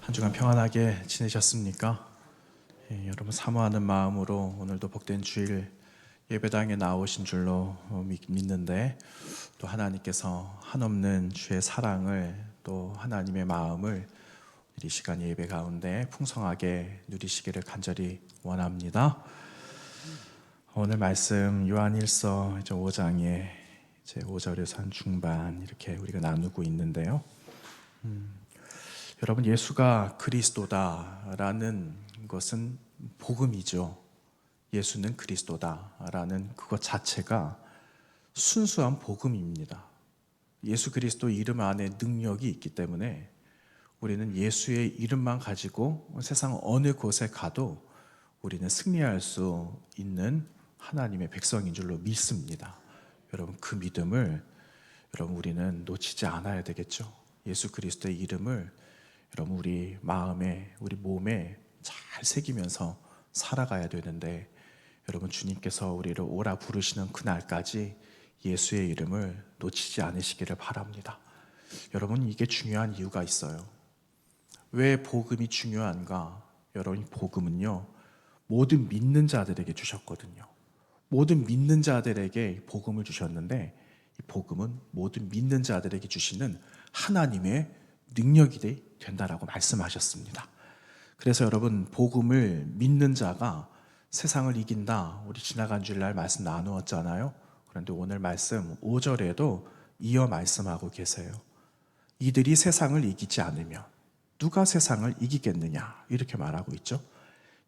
한 주간 평안하게 지내셨습니까? 여러분 사모하는 마음으로 오늘도 복된 주일 예배당에 나오신 줄로 믿는데, 또 하나님께서 한없는 주의 사랑을, 또 하나님의 마음을 이 시간 예배 가운데 풍성하게 누리시기를 간절히 원합니다. 오늘 말씀 요한일서 5장의 5절에서 한 중반 이렇게 우리가 나누고 있는데요. 여러분, 예수가 그리스도다라는 것은 복음이죠. 예수는 그리스도다라는 그것 자체가 순수한 복음입니다. 예수 그리스도 이름 안에 능력이 있기 때문에 우리는 예수의 이름만 가지고 세상 어느 곳에 가도 우리는 승리할 수 있는 하나님의 백성인 줄로 믿습니다. 여러분, 그 믿음을 우리는 놓치지 않아야 되겠죠. 예수 그리스도의 이름을 여러분 우리 마음에, 우리 몸에 잘 새기면서 살아가야 되는데, 여러분 주님께서 우리를 오라 부르시는 그날까지 예수의 이름을 놓치지 않으시기를 바랍니다. 여러분, 이게 중요한 이유가 있어요. 왜 복음이 중요한가? 여러분, 복음은요 모든 믿는 자들에게 주셨거든요. 모든 믿는 자들에게 복음을 주셨는데, 이 복음은 모든 믿는 자들에게 주시는 하나님의 능력이 된다라고 말씀하셨습니다. 그래서 여러분, 복음을 믿는 자가 세상을 이긴다, 우리 지나간 주일날 말씀 나누었잖아요. 그런데 오늘 말씀 5절에도 이어 말씀하고 계세요. 이들이 세상을 이기지 않으면 누가 세상을 이기겠느냐, 이렇게 말하고 있죠.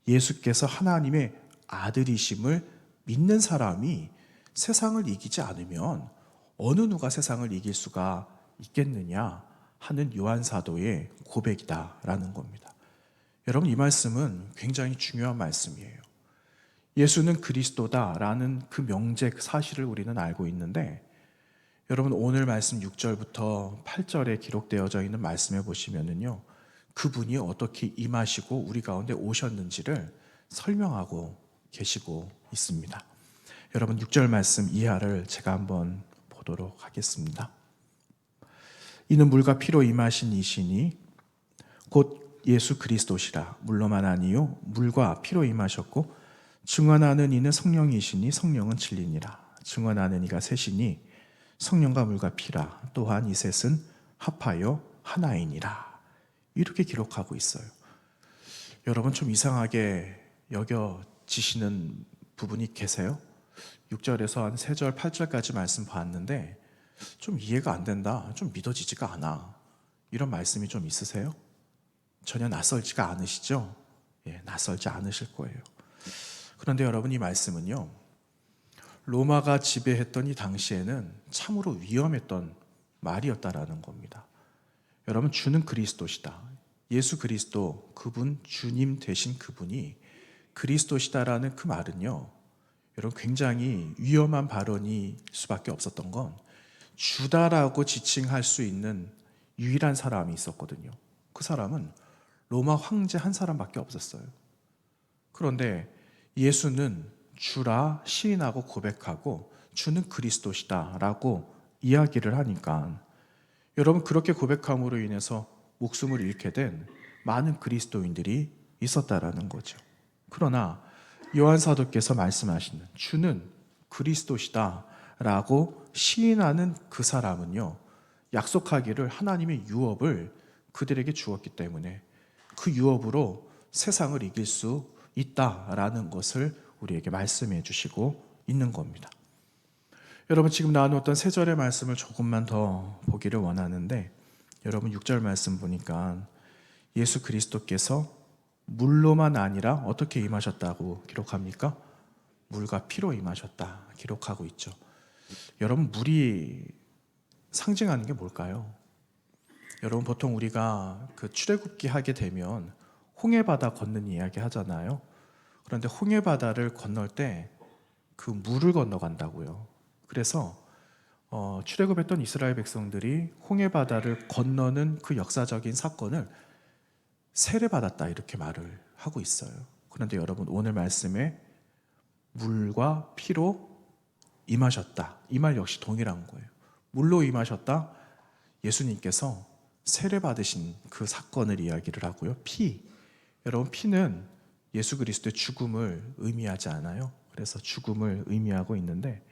예수께서 하나님의 아들이심을 믿는 사람이 세상을 이기지 않으면 어느 누가 세상을 이길 수가 있겠느냐 하는 요한 사도의 고백이다라는 겁니다. 여러분, 이 말씀은 굉장히 중요한 말씀이에요. 예수는 그리스도다라는 그 명제, 그 사실을 우리는 알고 있는데, 여러분 오늘 말씀 6절부터 8절에 기록되어져 있는 말씀에 보시면은요, 그분이 어떻게 임하시고 우리 가운데 오셨는지를 설명하고 계시고 있습니다. 여러분 6절 말씀 이하를 제가 한번 보도록 하겠습니다. 이는 물과 피로 임하신 이시니 곧 예수 그리스도시라. 물로만 아니요 물과 피로 임하셨고 증언하는 이는 성령이시니 성령은 진리니라. 증언하는 이가 셋이니 성령과 물과 피라. 또한 이 셋은 합하여 하나이니라. 이렇게 기록하고 있어요. 여러분, 좀 이상하게 여겨지시는 부분이 계세요? 6절에서 한 3절, 8절까지 말씀 봤는데 좀 이해가 안 된다, 좀 믿어지지가 않아, 이런 말씀이 좀 있으세요? 전혀 낯설지가 않으시죠? 낯설지 않으실 거예요. 그런데 여러분, 이 말씀은요, 로마가 지배했던 이 당시에는 참으로 위험했던 말이었다라는 겁니다. 여러분, 주는 그리스도시다. 예수 그리스도, 그분, 주님 되신 그분이 그리스도시다라는 그 말은요, 여러분 굉장히 위험한 발언일 수밖에 없었던 건, 주다라고 지칭할 수 있는 유일한 사람이 있었거든요. 그 사람은 로마 황제 한 사람밖에 없었어요. 그런데 예수는 주라 시인하고 고백하고 주는 그리스도시다라고 이야기를 하니까, 여러분 그렇게 고백함으로 인해서 목숨을 잃게 된 많은 그리스도인들이 있었다라는 거죠. 그러나 요한 사도께서 말씀하시는 주는 그리스도시다라고 시인하는 그 사람은요, 약속하기를 하나님의 유업을 그들에게 주었기 때문에 그 유업으로 세상을 이길 수 있다라는 것을 우리에게 말씀해 주시고 있는 겁니다. 여러분, 지금 나누었던 3절의 말씀을 조금만 더 보기를 원하는데, 여러분 6절 말씀 보니까 예수 그리스도께서 물로만 아니라 어떻게 임하셨다고 기록합니까? 물과 피로 임하셨다 기록하고 있죠. 여러분, 물이 상징하는 게 뭘까요? 여러분, 보통 우리가 그 출애굽기 하게 되면 홍해바다 건너는 이야기 하잖아요. 그런데 홍해바다를 건널 때 그 물을 건너간다고요. 그래서 출애굽했던 이스라엘 백성들이 홍해바다를 건너는 그 역사적인 사건을 세례받았다, 이렇게 말을 하고 있어요. 그런데 여러분, 오늘 말씀에 물과 피로 임하셨다, 이 말 역시 동일한 거예요. 물로 임하셨다, 예수님께서 세례 받으신 그 사건을 이야기를 하고요. 여러분 피는 예수 그리스도의 죽음을 의미하지 않아요. 그래서 죽음을 의미하고 있는데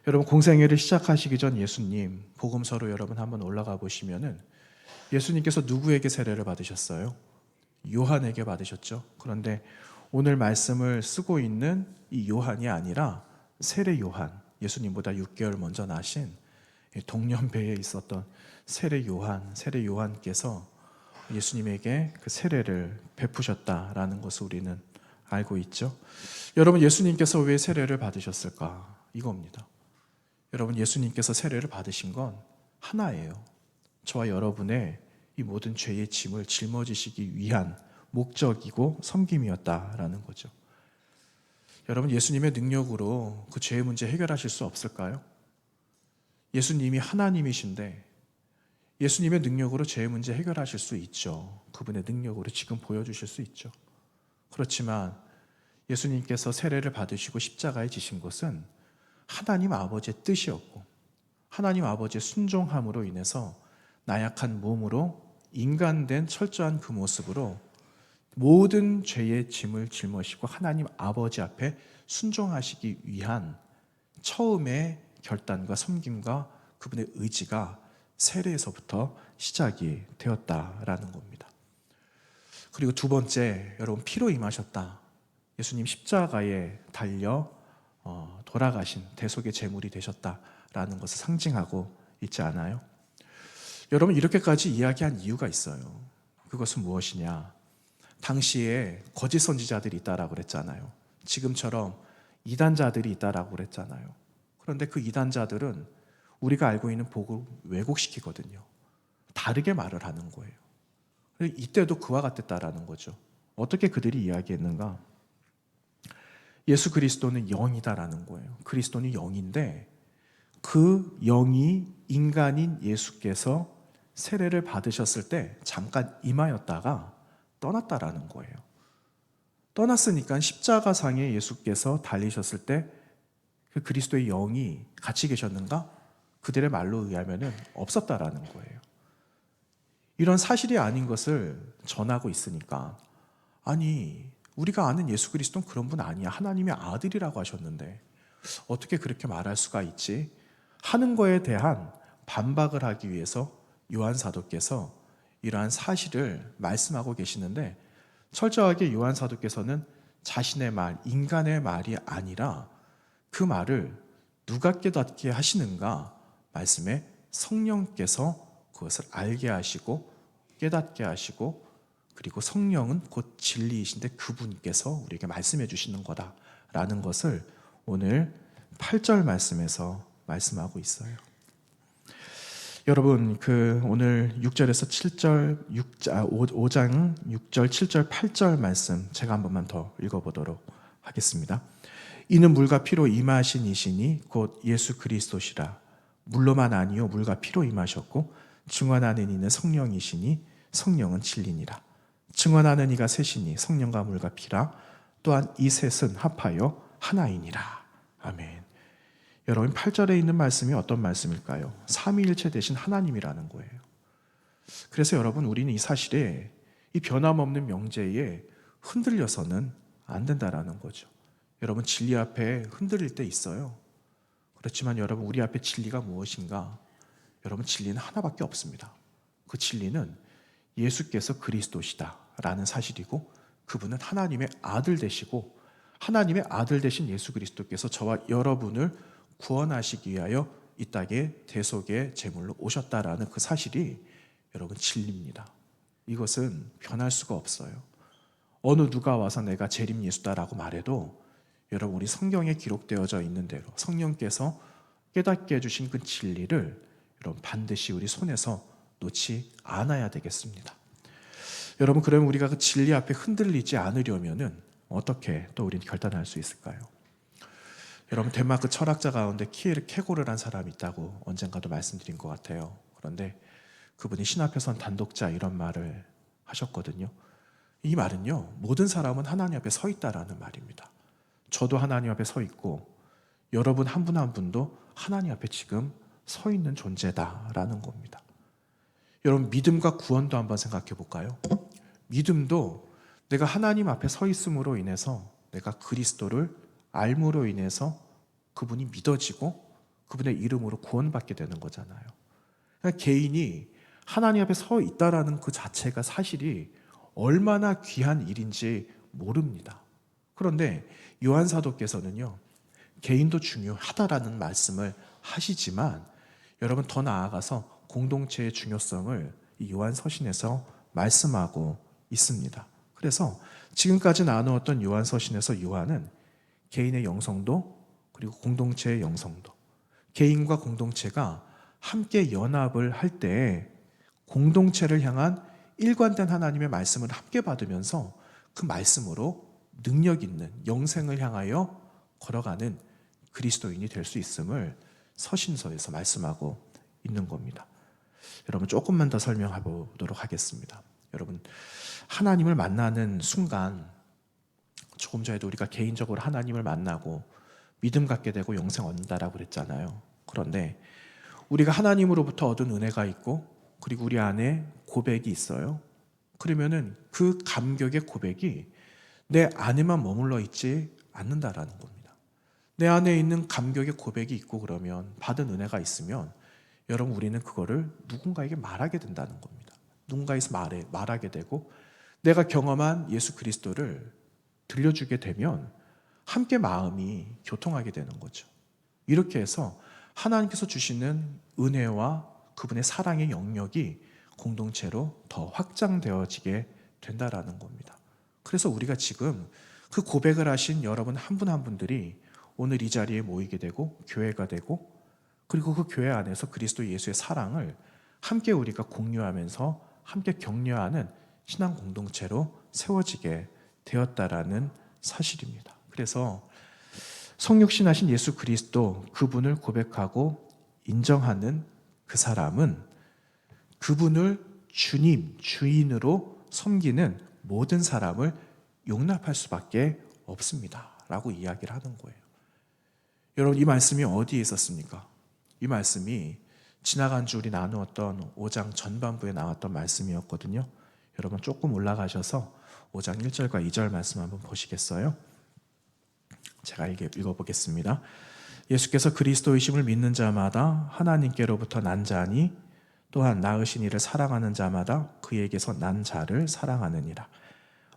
여러분 공생애를 시작하시기 전 예수님 복음서로 여러분 한번 올라가 보시면은 예수님께서 누구에게 세례를 받으셨어요? 요한에게 받으셨죠. 그런데 오늘 말씀을 쓰고 있는 이 요한이 아니라 세례 요한, 예수님보다 6개월 먼저 나신 동년배에 있었던 세례 요한께서 예수님에게 그 세례를 베푸셨다라는 것을 우리는 알고 있죠. 여러분 예수님께서 왜 세례를 받으셨을까? 이겁니다. 여러분 예수님께서 세례를 받으신 건 하나예요. 저와 여러분의 이 모든 죄의 짐을 짊어지시기 위한 목적이고 섬김이었다라는 거죠. 여러분 예수님의 능력으로 그 죄의 문제 해결하실 수 없을까요? 예수님이 하나님이신데 예수님의 능력으로 죄의 문제 해결하실 수 있죠. 그분의 능력으로 지금 보여주실 수 있죠. 그렇지만 예수님께서 세례를 받으시고 십자가에 지신 것은 하나님 아버지의 뜻이었고 하나님 아버지의 순종함으로 인해서 나약한 몸으로 인간된 철저한 그 모습으로 모든 죄의 짐을 짊어지고 하나님 아버지 앞에 순종하시기 위한 처음의 결단과 섬김과 그분의 의지가 세례에서부터 시작이 되었다라는 겁니다. 그리고 두 번째, 여러분 피로 임하셨다. 예수님 십자가에 달려 돌아가신 대속의 제물이 되셨다라는 것을 상징하고 있지 않아요? 여러분 이렇게까지 이야기한 이유가 있어요. 그것은 무엇이냐? 당시에 거짓 선지자들이 있다라고 그랬잖아요. 지금처럼 이단자들이 있다라고 그랬잖아요. 그런데 그 이단자들은 우리가 알고 있는 복을 왜곡시키거든요. 다르게 말을 하는 거예요. 이때도 그와 같았다라는 거죠. 어떻게 그들이 이야기했는가? 예수 그리스도는 영이다라는 거예요. 그리스도는 영인데 그 영이 인간인 예수께서 세례를 받으셨을 때 잠깐 임하였다가 떠났다라는 거예요. 떠났으니까 십자가상에 예수께서 달리셨을 때 그 그리스도의 영이 같이 계셨는가? 그들의 말로 의하면 없었다라는 거예요. 이런 사실이 아닌 것을 전하고 있으니까 아니 우리가 아는 예수 그리스도는 그런 분 아니야. 하나님의 아들이라고 하셨는데 어떻게 그렇게 말할 수가 있지? 하는 거에 대한 반박을 하기 위해서 요한 사도께서 이러한 사실을 말씀하고 계시는데 철저하게 요한 사도께서는 자신의 말, 인간의 말이 아니라 그 말을 누가 깨닫게 하시는가? 말씀에 성령께서 그것을 알게 하시고 깨닫게 하시고 그리고 성령은 곧 진리이신데 그분께서 우리에게 말씀해 주시는 거다라는 것을 오늘 8절 말씀에서 말씀하고 있어요. 여러분 오늘 6절에서 7절 5장 6절 7절 8절 말씀 제가 한 번만 더 읽어보도록 하겠습니다. 이는 물과 피로 임하신 이시니 곧 예수 그리스도시라. 물로만 아니요 물과 피로 임하셨고 증언하는 이는 성령이시니 성령은 진리니라. 증언하는 이가 셋이니 성령과 물과 피라. 또한 이 셋은 합하여 하나이니라. 아멘. 여러분 8절에 있는 말씀이 어떤 말씀일까요? 삼위일체 되신 하나님이라는 거예요. 그래서 여러분 우리는 이 사실에 이 변함없는 명제에 흔들려서는 안 된다라는 거죠. 여러분 진리 앞에 흔들릴 때 있어요. 그렇지만 여러분 우리 앞에 진리가 무엇인가? 여러분 진리는 하나밖에 없습니다. 그 진리는 예수께서 그리스도시다라는 사실이고 그분은 하나님의 아들 되시고 하나님의 아들 되신 예수 그리스도께서 저와 여러분을 구원하시기 위하여 이 땅에 대속의 제물로 오셨다라는 그 사실이 여러분 진리입니다. 이것은 변할 수가 없어요. 어느 누가 와서 내가 재림 예수다라고 말해도 여러분 우리 성경에 기록되어져 있는 대로 성령께서 깨닫게 해주신 그 진리를 여러분 반드시 우리 손에서 놓지 않아야 되겠습니다. 여러분 그러면 우리가 그 진리 앞에 흔들리지 않으려면은 어떻게 또 우리는 결단할 수 있을까요? 여러분 덴마크 철학자 가운데 키에르 케고르라는 사람이 있다고 언젠가도 말씀드린 것 같아요. 그런데 그분이 신 앞에선 단독자 이런 말을 하셨거든요. 이 말은요 모든 사람은 하나님 앞에 서 있다라는 말입니다. 저도 하나님 앞에 서 있고 여러분 한 분 한 분도 하나님 앞에 지금 서 있는 존재다라는 겁니다. 여러분, 믿음과 구원도 한번 생각해 볼까요? 믿음도 내가 하나님 앞에 서 있음으로 인해서, 내가 그리스도를 알므로 인해서 그분이 믿어지고 그분의 이름으로 구원받게 되는 거잖아요. 그러니까 개인이 하나님 앞에 서 있다라는 그 자체가 사실이 얼마나 귀한 일인지 모릅니다. 그런데 요한 사도께서는요, 개인도 중요하다라는 말씀을 하시지만, 여러분, 더 나아가서 공동체의 중요성을 이 요한 서신에서 말씀하고 있습니다. 그래서 지금까지 나누었던 요한 서신에서 요한은 개인의 영성도, 그리고 공동체의 영성도, 개인과 공동체가 함께 연합을 할 때 공동체를 향한 일관된 하나님의 말씀을 함께 받으면서 그 말씀으로 능력 있는 영생을 향하여 걸어가는 그리스도인이 될 수 있음을 서신서에서 말씀하고 있는 겁니다. 여러분, 조금만 더 설명해 보도록 하겠습니다. 여러분, 하나님을 만나는 순간, 조금 전에도 우리가 개인적으로 하나님을 만나고 믿음 갖게 되고 영생 얻는다라고 그랬잖아요. 그런데 우리가 하나님으로부터 얻은 은혜가 있고, 그리고 우리 안에 고백이 있어요. 그러면은 그 감격의 고백이 내 안에만 머물러 있지 않는다라는 겁니다. 내 안에 있는 감격의 고백이 있고, 그러면 받은 은혜가 있으면 여러분, 우리는 그거를 누군가에게 말하게 된다는 겁니다. 누군가에서 말하게 되고, 내가 경험한 예수 그리스도를 들려주게 되면 함께 마음이 교통하게 되는 거죠. 이렇게 해서 하나님께서 주시는 은혜와 그분의 사랑의 영역이 공동체로 더 확장되어지게 된다라는 겁니다. 그래서 우리가 지금 그 고백을 하신 여러분 한 분 한 분들이 오늘 이 자리에 모이게 되고 교회가 되고, 그리고 그 교회 안에서 그리스도 예수의 사랑을 함께 우리가 공유하면서 함께 격려하는 신앙 공동체로 세워지게 되었다라는 사실입니다. 그래서 성육신하신 예수 그리스도, 그분을 고백하고 인정하는 그 사람은 그분을 주님, 주인으로 섬기는 모든 사람을 용납할 수밖에 없습니다 라고 이야기를 하는 거예요. 여러분, 이 말씀이 어디에 있었습니까? 이 말씀이 지나간 주 우리 나누었던 5장 전반부에 나왔던 말씀이었거든요. 여러분, 조금 올라가셔서 5장 1절과 2절 말씀 한번 보시겠어요? 제가 읽어보겠습니다. 예수께서 그리스도이심을 믿는 자마다 하나님께로부터 난 자니, 또한 낳으신 이를 사랑하는 자마다 그에게서 난 자를 사랑하느니라.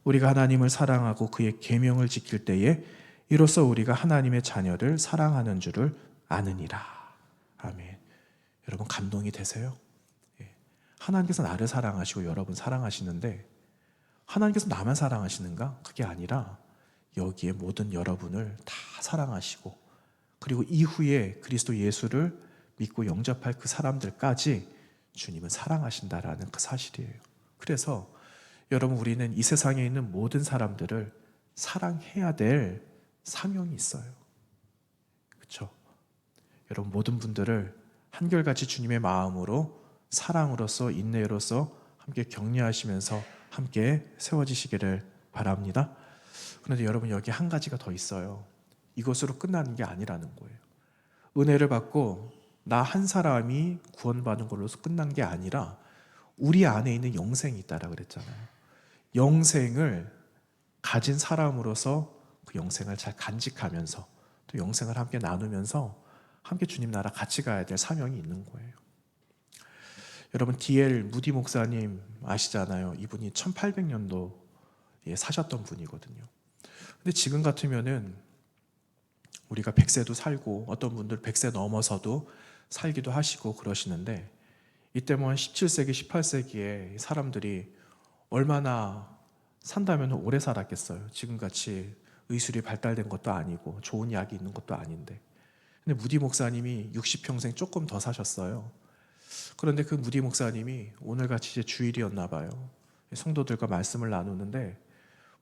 우리가 하나님을 사랑하고 그의 계명을 지킬 때에 이로써 우리가 하나님의 자녀를 사랑하는 줄을 아느니라. 아멘. 여러분, 감동이 되세요? 하나님께서 나를 사랑하시고 여러분 사랑하시는데, 하나님께서 나만 사랑하시는가? 그게 아니라 여기에 모든 여러분을 다 사랑하시고, 그리고 이후에 그리스도 예수를 믿고 영접할 그 사람들까지 주님은 사랑하신다라는 그 사실이에요. 그래서 여러분, 우리는 이 세상에 있는 모든 사람들을 사랑해야 될 사명이 있어요. 그렇죠? 여러분, 모든 분들을 한결같이 주님의 마음으로, 사랑으로서, 인내로서 함께 격려하시면서 함께 세워지시기를 바랍니다. 그런데 여러분, 여기 한 가지가 더 있어요. 이것으로 끝나는 게 아니라는 거예요. 은혜를 받고 나 한 사람이 구원받은 걸로서 끝난 게 아니라 우리 안에 있는 영생이 있다라고 그랬잖아요. 영생을 가진 사람으로서 그 영생을 잘 간직하면서 또 영생을 함께 나누면서 함께 주님 나라 같이 가야 될 사명이 있는 거예요. 여러분, D.L. 무디 목사님 아시잖아요. 이분이 1800년도에 사셨던 분이거든요. 근데 지금 같으면은 우리가 100세도 살고, 어떤 분들 100세 넘어서도 살기도 하시고 그러시는데, 이때 뭐 17세기, 18세기에 사람들이 얼마나 산다면 오래 살았겠어요. 지금같이 의술이 발달된 것도 아니고 좋은 약이 있는 것도 아닌데. 근데 무디 목사님이 60평생 조금 더 사셨어요. 그런데 그 무디 목사님이 오늘같이 이제 주일이었나 봐요. 성도들과 말씀을 나누는데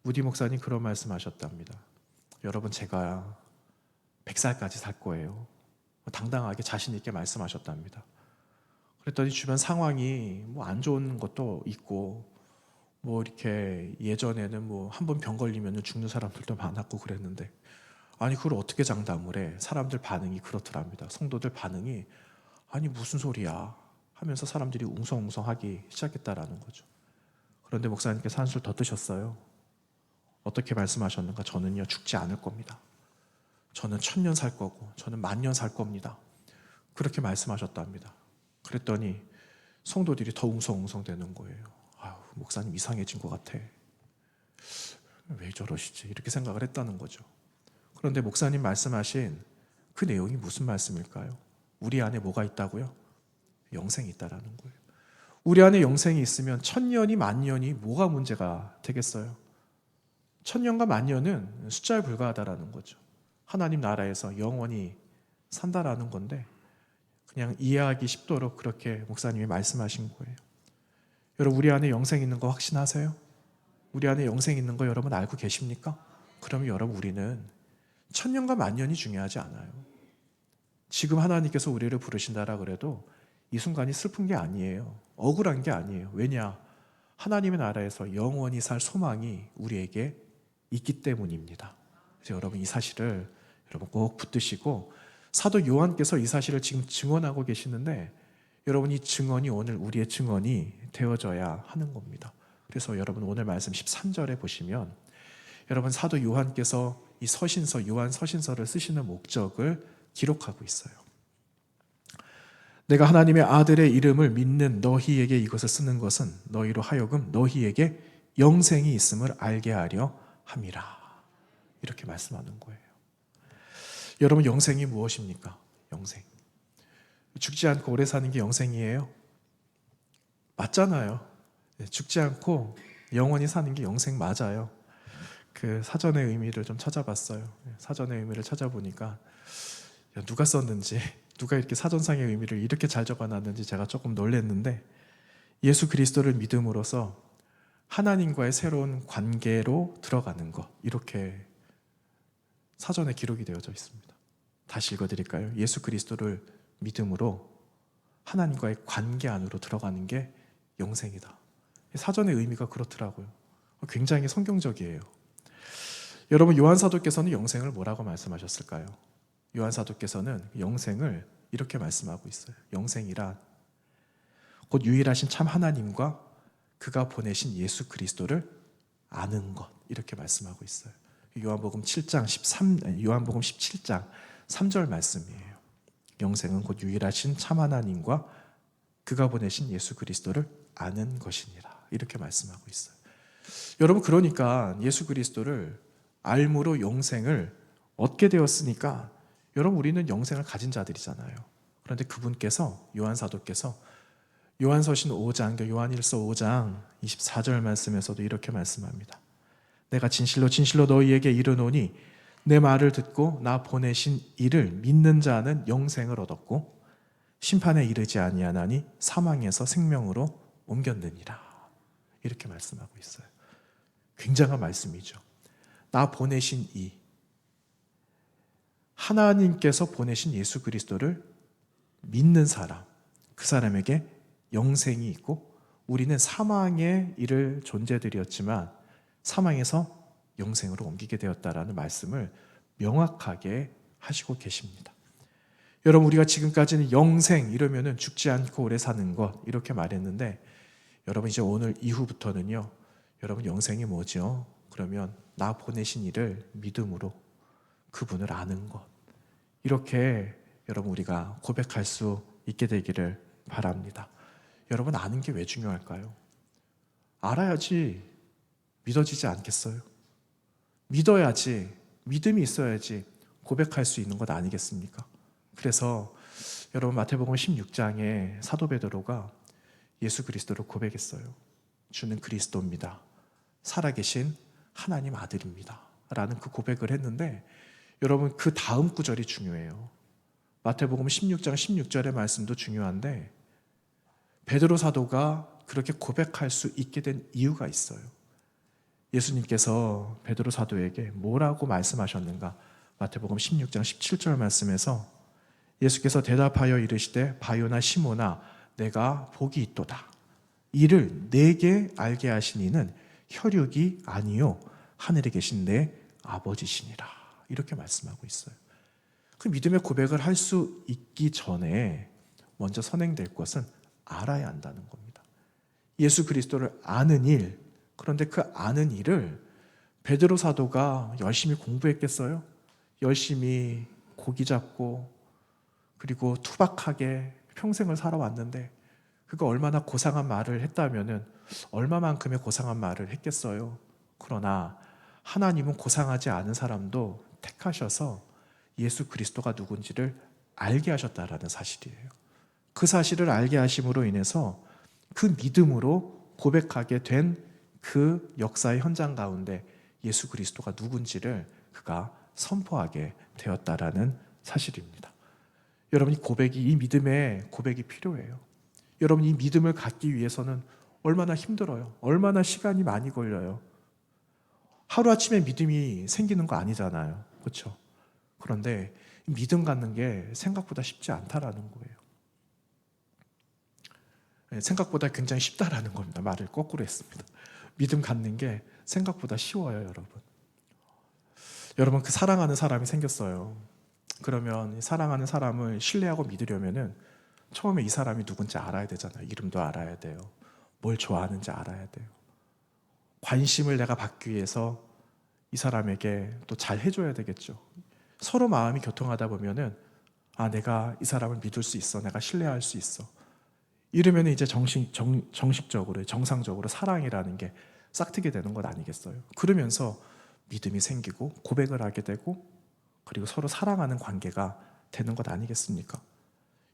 무디 목사님 그런 말씀 하셨답니다. 여러분, 제가 100살까지 살 거예요. 당당하게 자신 있게 말씀하셨답니다. 그랬더니 주변 상황이 뭐 안 좋은 것도 있고, 뭐 이렇게 예전에는 뭐 한 번 병 걸리면 죽는 사람들도 많았고 그랬는데, 아니 그걸 어떻게 장담을 해? 사람들 반응이 그렇더랍니다. 성도들 반응이, 아니 무슨 소리야? 하면서 사람들이 웅성웅성하기 시작했다라는 거죠. 그런데 목사님께서 한술 더 뜨셨어요. 어떻게 말씀하셨는가? 저는요 죽지 않을 겁니다. 저는 1000년 살 거고 저는 10,000년 살 겁니다. 그렇게 말씀하셨답니다. 그랬더니 성도들이 더 웅성웅성 되는 거예요. 아유, 목사님 이상해진 것 같아. 왜 저러시지? 이렇게 생각을 했다는 거죠. 그런데 목사님 말씀하신 그 내용이 무슨 말씀일까요? 우리 안에 뭐가 있다고요? 영생이 있다라는 거예요. 우리 안에 영생이 있으면 1000년이 10,000년이 뭐가 문제가 되겠어요? 1000년과 10,000년은 숫자에 불과하다라는 거죠. 하나님 나라에서 영원히 산다라는 건데 그냥 이해하기 쉽도록 그렇게 목사님이 말씀하신 거예요. 여러분 우리 안에 영생 있는 거 확신하세요? 우리 안에 영생 있는 거 여러분 알고 계십니까? 그러면 여러분 우리는 1000년과 10,000년이 중요하지 않아요. 지금 하나님께서 우리를 부르신다라 그래도 이 순간이 슬픈 게 아니에요. 억울한 게 아니에요. 왜냐? 하나님의 나라에서 영원히 살 소망이 우리에게 있기 때문입니다. 그래서 여러분 이 사실을 여러분 꼭 붙드시고 사도 요한께서 이 사실을 지금 증언하고 계시는데 여러분 이 증언이 오늘 우리의 증언이 되어져야 하는 겁니다. 그래서 여러분 오늘 말씀 13절에 보시면 여러분 사도 요한께서 이 서신서 요한 서신서를 쓰시는 목적을 기록하고 있어요. 내가 하나님의 아들의 이름을 믿는 너희에게 이것을 쓰는 것은 너희로 하여금 너희에게 영생이 있음을 알게 하려 함이라. 이렇게 말씀하는 거예요. 여러분 영생이 무엇입니까? 영생. 죽지 않고 오래 사는 게 영생이에요? 맞잖아요. 죽지 않고 영원히 사는 게 영생 맞아요. 그 사전의 의미를 좀 찾아봤어요. 사전의 의미를 찾아보니까 누가 썼는지 누가 이렇게 사전상의 의미를 이렇게 잘 적어놨는지 제가 조금 놀랐는데 예수 그리스도를 믿음으로써 하나님과의 새로운 관계로 들어가는 것 이렇게 사전에 기록이 되어져 있습니다. 다시 읽어드릴까요? 예수 그리스도를 믿음으로 하나님과의 관계 안으로 들어가는 게 영생이다. 사전의 의미가 그렇더라고요. 굉장히 성경적이에요. 여러분 요한 사도께서는 영생을 뭐라고 말씀하셨을까요? 요한 사도께서는 영생을 이렇게 말씀하고 있어요. 영생이란 곧 유일하신 참 하나님과 그가 보내신 예수 그리스도를 아는 것 이렇게 말씀하고 있어요. 요한복음 17장 3절 말씀이에요. 영생은 곧 유일하신 참 하나님과 그가 보내신 예수 그리스도를 아는 것이니라 이렇게 말씀하고 있어요. 여러분 그러니까 예수 그리스도를 알므로 영생을 얻게 되었으니까 여러분 우리는 영생을 가진 자들이잖아요. 그런데 그분께서 요한 사도께서 요한서신 5장 요한일서 5장 24절 말씀에서도 이렇게 말씀합니다. 내가 진실로 진실로 너희에게 이르노니 내 말을 듣고 나 보내신 이를 믿는 자는 영생을 얻었고 심판에 이르지 아니하나니 사망에서 생명으로 옮겼느니라 이렇게 말씀하고 있어요. 굉장한 말씀이죠. 나 보내신 이 하나님께서 보내신 예수 그리스도를 믿는 사람 그 사람에게 영생이 있고 우리는 사망에 이를 존재들이었지만 사망에서 영생으로 옮기게 되었다라는 말씀을 명확하게 하시고 계십니다. 여러분 우리가 지금까지는 영생 이러면은 죽지 않고 오래 사는 것 이렇게 말했는데 여러분 이제 오늘 이후부터는요 여러분 영생이 뭐죠? 그러면 나 보내신 이를 믿음으로 그분을 아는 것 이렇게 여러분 우리가 고백할 수 있게 되기를 바랍니다. 여러분 아는 게 왜 중요할까요? 알아야지 믿어지지 않겠어요? 믿어야지 믿음이 있어야지 고백할 수 있는 것 아니겠습니까? 그래서 여러분 마태복음 16장에 사도 베드로가 예수 그리스도를 고백했어요. 주는 그리스도입니다. 살아계신 하나님 아들입니다. 라는 그 고백을 했는데 여러분 그 다음 구절이 중요해요. 마태복음 16장 16절의 말씀도 중요한데 베드로 사도가 그렇게 고백할 수 있게 된 이유가 있어요. 예수님께서 베드로 사도에게 뭐라고 말씀하셨는가? 마태복음 16장 17절 말씀에서 예수께서 대답하여 이르시되 바요나 시모나 내가 복이 있도다. 이를 내게 알게 하신 이는 혈육이 아니요 하늘에 계신 내 아버지시니라. 이렇게 말씀하고 있어요. 그 믿음의 고백을 할 수 있기 전에 먼저 선행될 것은 알아야 한다는 겁니다. 예수 그리스도를 아는 일, 그런데 그 아는 일을 베드로 사도가 열심히 공부했겠어요? 열심히 고기 잡고 그리고 투박하게 평생을 살아왔는데 그가 얼마나 고상한 말을 했다면은 얼마만큼의 고상한 말을 했겠어요? 그러나 하나님은 고상하지 않은 사람도 택하셔서 예수 그리스도가 누군지를 알게 하셨다라는 사실이에요. 그 사실을 알게 하심으로 인해서 그 믿음으로 고백하게 된 그 역사의 현장 가운데 예수 그리스도가 누군지를 그가 선포하게 되었다라는 사실입니다. 여러분, 이 믿음의 고백이 필요해요. 여러분, 이 믿음을 갖기 위해서는 얼마나 힘들어요. 얼마나 시간이 많이 걸려요. 하루아침에 믿음이 생기는 거 아니잖아요. 그렇죠? 그런데 믿음 갖는 게 생각보다 쉽지 않다라는 거예요. 생각보다 굉장히 쉽다라는 겁니다. 말을 거꾸로 했습니다. 믿음 갖는 게 생각보다 쉬워요, 여러분. 여러분, 그 사랑하는 사람이 생겼어요. 그러면 사랑하는 사람을 신뢰하고 믿으려면은 처음에 이 사람이 누군지 알아야 되잖아요. 이름도 알아야 돼요. 뭘 좋아하는지 알아야 돼요. 관심을 내가 받기 위해서 이 사람에게 또 잘 해줘야 되겠죠. 서로 마음이 교통하다 보면은 내가 이 사람을 믿을 수 있어. 내가 신뢰할 수 있어. 이러면 이제 정식적으로, 정상적으로 사랑이라는 게 싹트게 되는 것 아니겠어요? 그러면서 믿음이 생기고 고백을 하게 되고 그리고 서로 사랑하는 관계가 되는 것 아니겠습니까?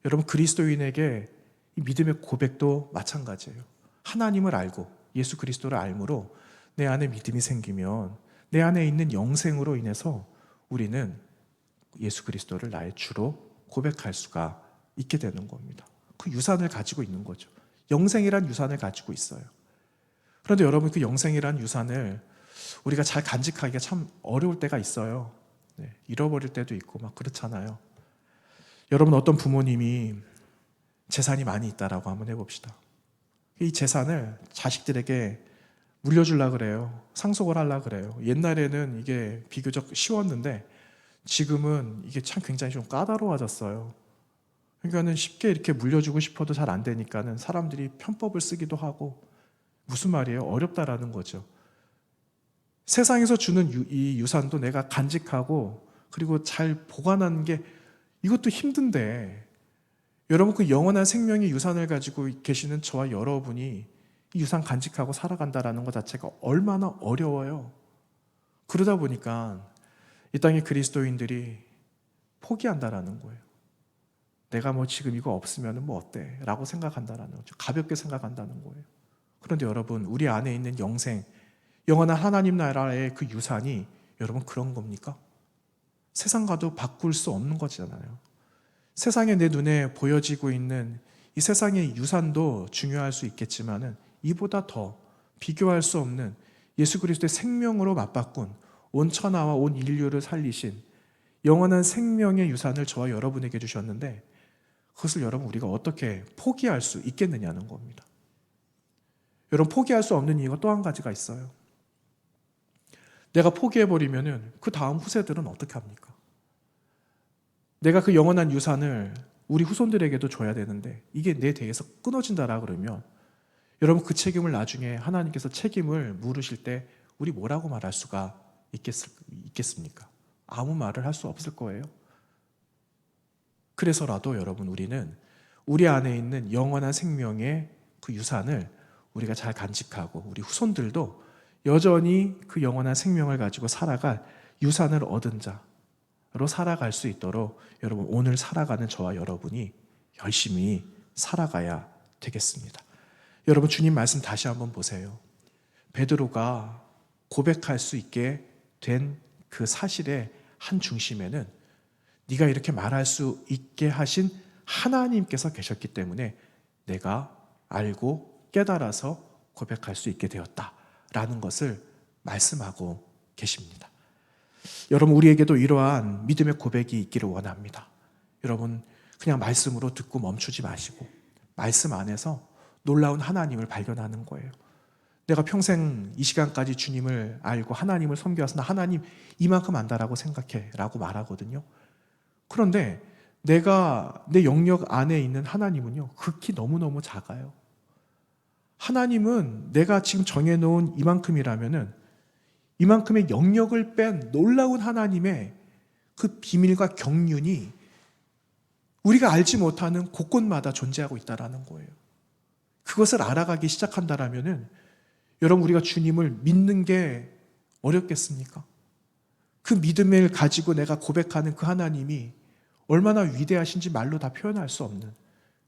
여러분, 그리스도인에게 이 믿음의 고백도 마찬가지예요. 하나님을 알고 예수 그리스도를 알므로 내 안에 믿음이 생기면 내 안에 있는 영생으로 인해서 우리는 예수 그리스도를 나의 주로 고백할 수가 있게 되는 겁니다. 그 유산을 가지고 있는 거죠. 영생이란 유산을 가지고 있어요. 그런데 여러분, 그 영생이란 유산을 우리가 잘 간직하기가 참 어려울 때가 있어요. 잃어버릴 때도 있고 막 그렇잖아요. 여러분, 어떤 부모님이 재산이 많이 있다라고 한번 해봅시다. 이 재산을 자식들에게 물려주려고 그래요. 상속을 하려고 그래요. 옛날에는 이게 비교적 쉬웠는데 지금은 이게 참 굉장히 좀 까다로워졌어요. 그러니까는 쉽게 이렇게 물려주고 싶어도 잘 안 되니까는 사람들이 편법을 쓰기도 하고, 무슨 말이에요? 어렵다라는 거죠. 세상에서 주는 이 유산도 내가 간직하고 그리고 잘 보관하는 게 이것도 힘든데, 여러분, 그 영원한 생명의 유산을 가지고 계시는 저와 여러분이 이 유산 간직하고 살아간다라는 것 자체가 얼마나 어려워요. 그러다 보니까 이 땅의 그리스도인들이 포기한다라는 거예요. 내가 뭐 지금 이거 없으면 뭐 어때? 라고 생각한다라는 거죠. 가볍게 생각한다는 거예요. 그런데 여러분, 우리 안에 있는 영생, 영원한 하나님 나라의 그 유산이 여러분 그런 겁니까? 세상과도 바꿀 수 없는 거잖아요. 세상에 내 눈에 보여지고 있는 이 세상의 유산도 중요할 수 있겠지만은 이보다 더 비교할 수 없는 예수 그리스도의 생명으로 맞바꾼 온 천하와 온 인류를 살리신 영원한 생명의 유산을 저와 여러분에게 주셨는데, 그것을 여러분 우리가 어떻게 포기할 수 있겠느냐는 겁니다. 여러분, 포기할 수 없는 이유가 또 한 가지가 있어요. 내가 포기해버리면은 그 다음 후세들은 어떻게 합니까? 내가 그 영원한 유산을 우리 후손들에게도 줘야 되는데 이게 내 대에서 끊어진다라 그러면 여러분, 그 책임을 나중에 하나님께서 책임을 물으실 때 우리 뭐라고 말할 수가 있겠습니까? 아무 말을 할 수 없을 거예요. 그래서라도 여러분, 우리는 우리 안에 있는 영원한 생명의 그 유산을 우리가 잘 간직하고 우리 후손들도 여전히 그 영원한 생명을 가지고 살아갈 유산을 얻은 자로 살아갈 수 있도록 여러분, 오늘 살아가는 저와 여러분이 열심히 살아가야 되겠습니다. 여러분, 주님 말씀 다시 한번 보세요. 베드로가 고백할 수 있게 된 그 사실의 한 중심에는 네가 이렇게 말할 수 있게 하신 하나님께서 계셨기 때문에 내가 알고 깨달아서 고백할 수 있게 되었다라는 것을 말씀하고 계십니다. 여러분, 우리에게도 이러한 믿음의 고백이 있기를 원합니다. 여러분, 그냥 말씀으로 듣고 멈추지 마시고 말씀 안에서 놀라운 하나님을 발견하는 거예요. 내가 평생 이 시간까지 주님을 알고 하나님을 섬겨와서 나 하나님 이만큼 안다라고 생각해 라고 말하거든요. 그런데 내가 내 영역 안에 있는 하나님은요, 극히 너무너무 작아요. 하나님은 내가 지금 정해놓은 이만큼이라면은 이만큼의 영역을 뺀 놀라운 하나님의 그 비밀과 경륜이 우리가 알지 못하는 곳곳마다 존재하고 있다는 거예요. 그것을 알아가기 시작한다면은 여러분, 우리가 주님을 믿는 게 어렵겠습니까? 그 믿음을 가지고 내가 고백하는 그 하나님이 얼마나 위대하신지 말로 다 표현할 수 없는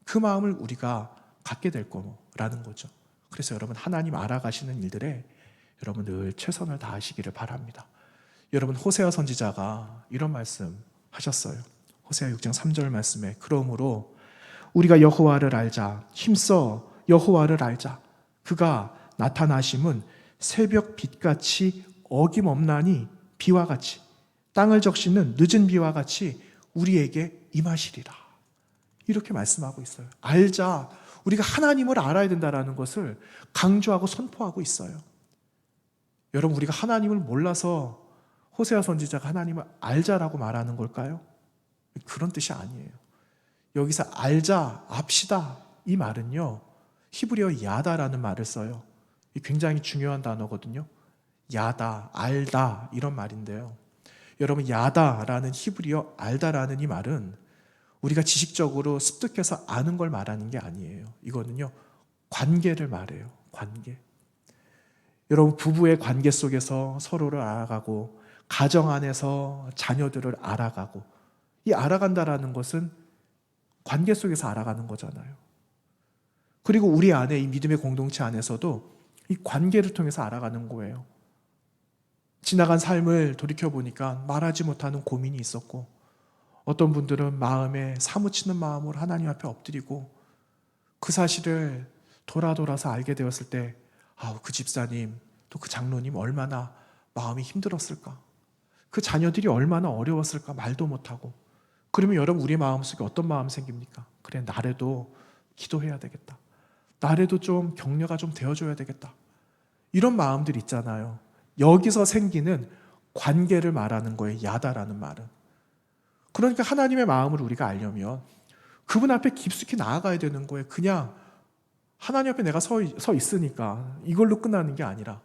그 마음을 우리가 갖게 될 거라는 거죠. 그래서 여러분, 하나님 알아가시는 일들에 여러분 늘 최선을 다하시기를 바랍니다. 여러분, 호세아 선지자가 이런 말씀 하셨어요. 호세아 6장 3절 말씀에, 그러므로 우리가 여호와를 알자, 힘써 여호와를 알자. 그가 나타나심은 새벽 빛같이 어김없나니 비와 같이, 땅을 적시는 늦은 비와 같이 우리에게 임하시리라. 이렇게 말씀하고 있어요. 알자, 우리가 하나님을 알아야 된다는 것을 강조하고 선포하고 있어요. 여러분, 우리가 하나님을 몰라서 호세아 선지자가 하나님을 알자라고 말하는 걸까요? 그런 뜻이 아니에요. 여기서 알자, 압시다, 이 말은요, 히브리어 야다라는 말을 써요. 굉장히 중요한 단어거든요. 야다, 알다, 이런 말인데요. 여러분, 야다라는 히브리어 알다라는 이 말은 우리가 지식적으로 습득해서 아는 걸 말하는 게 아니에요. 이거는요, 관계를 말해요. 관계. 여러분, 부부의 관계 속에서 서로를 알아가고, 가정 안에서 자녀들을 알아가고, 이 알아간다라는 것은 관계 속에서 알아가는 거잖아요. 그리고 우리 안에 이 믿음의 공동체 안에서도 이 관계를 통해서 알아가는 거예요. 지나간 삶을 돌이켜보니까 말하지 못하는 고민이 있었고, 어떤 분들은 마음에 사무치는 마음으로 하나님 앞에 엎드리고, 그 사실을 돌아서 알게 되었을 때, 그 집사님, 또 그 장로님 얼마나 마음이 힘들었을까, 그 자녀들이 얼마나 어려웠을까, 말도 못하고. 그러면 여러분, 우리 마음속에 어떤 마음이 생깁니까? 그래, 나래도 기도해야 되겠다, 나래도 좀 격려가 좀 되어줘야 되겠다, 이런 마음들 있잖아요. 여기서 생기는 관계를 말하는 거예요, 야다라는 말은. 그러니까 하나님의 마음을 우리가 알려면 그분 앞에 깊숙이 나아가야 되는 거예요. 그냥 하나님 앞에 내가 서 있으니까 이걸로 끝나는 게 아니라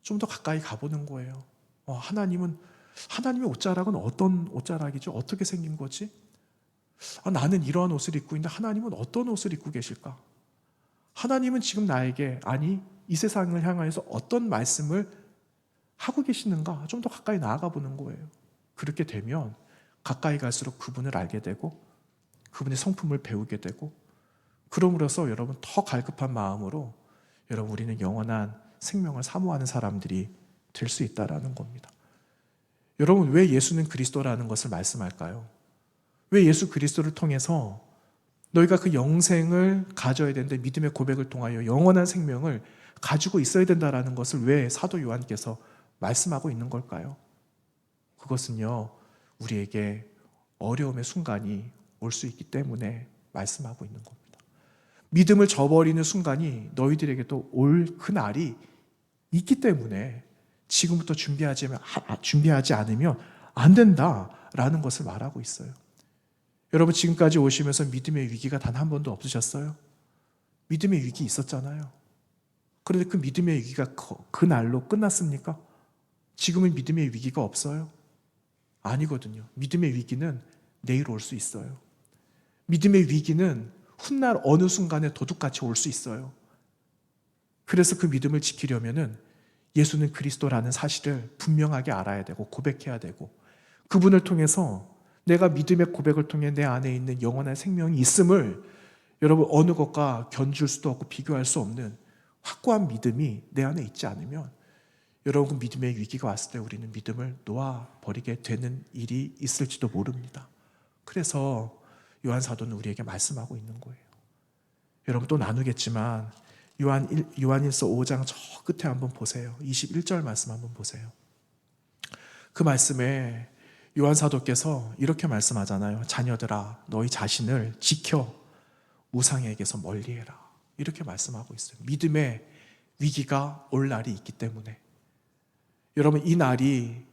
좀 더 가까이 가보는 거예요. 하나님의 옷자락은 어떤 옷자락이죠? 어떻게 생긴 거지? 나는 이러한 옷을 입고 있는데 하나님은 어떤 옷을 입고 계실까? 하나님은 지금 나에게, 아니 이 세상을 향하여서 어떤 말씀을 하고 계시는가? 좀 더 가까이 나아가 보는 거예요. 그렇게 되면 가까이 갈수록 그분을 알게 되고, 그분의 성품을 배우게 되고, 그럼으로써 여러분, 더 갈급한 마음으로 여러분, 우리는 영원한 생명을 사모하는 사람들이 될 수 있다는 겁니다. 여러분, 왜 예수는 그리스도라는 것을 말씀할까요? 왜 예수 그리스도를 통해서 너희가 그 영생을 가져야 되는데, 믿음의 고백을 통하여 영원한 생명을 가지고 있어야 된다는 것을 왜 사도 요한께서 말씀하고 있는 걸까요? 그것은요, 우리에게 어려움의 순간이 올 수 있기 때문에 말씀하고 있는 겁니다. 믿음을 저버리는 순간이 너희들에게도 올 그 날이 있기 때문에 지금부터 준비하지 않으면 안 된다라는 것을 말하고 있어요. 여러분, 지금까지 오시면서 믿음의 위기가 단 한 번도 없으셨어요? 믿음의 위기 있었잖아요. 그런데 그 믿음의 위기가 그 날로 끝났습니까? 지금은 믿음의 위기가 없어요? 아니거든요. 믿음의 위기는 내일 올 수 있어요. 믿음의 위기는 훗날 어느 순간에 도둑같이 올 수 있어요. 그래서 그 믿음을 지키려면은 예수는 그리스도라는 사실을 분명하게 알아야 되고, 고백해야 되고, 그분을 통해서 내가 믿음의 고백을 통해 내 안에 있는 영원한 생명이 있음을 여러분, 어느 것과 견줄 수도 없고 비교할 수 없는 확고한 믿음이 내 안에 있지 않으면 여러분, 그 믿음의 위기가 왔을 때 우리는 믿음을 놓아버리게 되는 일이 있을지도 모릅니다. 그래서 요한 사도는 우리에게 말씀하고 있는 거예요. 여러분, 또 나누겠지만 요한일서 5장 저 끝에 한번 보세요. 21절 말씀 한번 보세요. 그 말씀에 요한 사도께서 이렇게 말씀하잖아요. 자녀들아, 너희 자신을 지켜 우상에게서 멀리해라. 이렇게 말씀하고 있어요. 믿음의 위기가 올 날이 있기 때문에. 여러분, 이 날이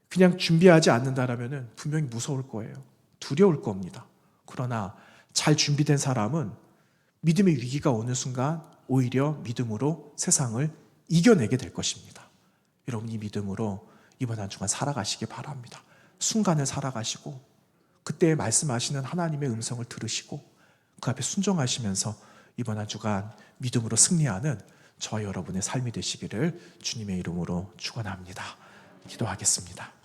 그냥 준비하지 않는다라면 분명히 무서울 거예요. 두려울 겁니다. 그러나 잘 준비된 사람은 믿음의 위기가 오는 순간 오히려 믿음으로 세상을 이겨내게 될 것입니다. 여러분, 이 믿음으로 이번 한 주간 살아가시기 바랍니다. 순간을 살아가시고 그때 말씀하시는 하나님의 음성을 들으시고 그 앞에 순종하시면서 이번 한 주간 믿음으로 승리하는 저와 여러분의 삶이 되시기를 주님의 이름으로 축원합니다. 기도하겠습니다.